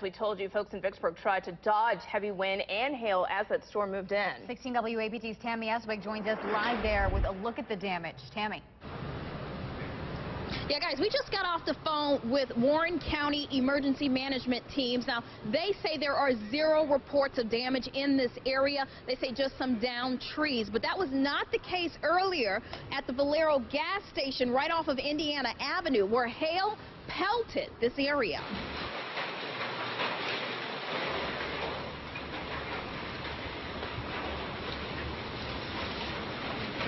we told you, folks in Vicksburg tried to dodge heavy wind and hail as that storm moved in. 16 WAPT's Tammy Eswick joins us live there with a look at the damage. Tammy. Yeah, guys, we just got off the phone with Warren County emergency management teams. Now, they say there are 0 reports of damage in this area. They say just some downed trees. But that was not the case earlier at the Valero gas station right off of Indiana Avenue, where hail pelted this area.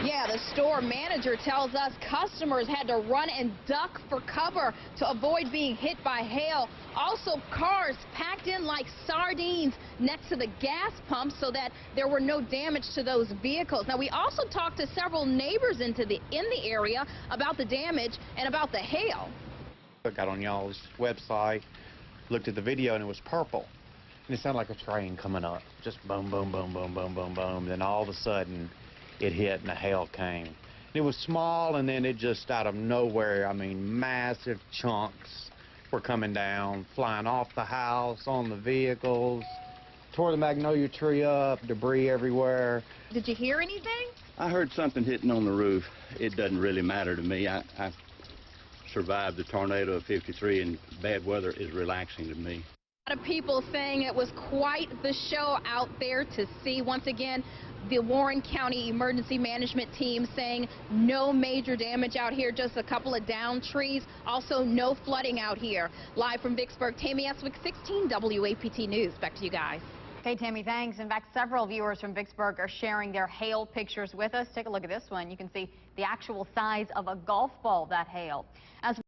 Yeah, the store manager tells us customers had to run and duck for cover to avoid being hit by hail. Also, cars packed in like sardines next to the gas pumps so that there were no damage to those vehicles. Now, we also talked to several neighbors in the area about the damage and about the hail. I got on y'all's website, looked at the video, and it was purple. And it sounded like a train coming up. Just boom, boom, boom, boom, boom, boom, boom. Then all of a sudden, it hit and the hail came. It was small, and then it just out of nowhere, I mean, massive chunks were coming down, flying off the house, on the vehicles, tore the magnolia tree up, debris everywhere. Did you hear anything? I heard something hitting on the roof. It doesn't really matter to me. I survived the tornado of '53, and bad weather is relaxing to me. A lot of people saying it was quite the show out there to see. Once again, the Warren County Emergency Management Team saying no major damage out here, just a couple of downed trees. Also, no flooding out here. Live from Vicksburg, Tammy Eswick, 16 WAPT News. Back to you guys. Okay, Tammy, thanks. In fact, several viewers from Vicksburg are sharing their hail pictures with us. Take a look at this one. You can see the actual size of a golf ball, that hail. As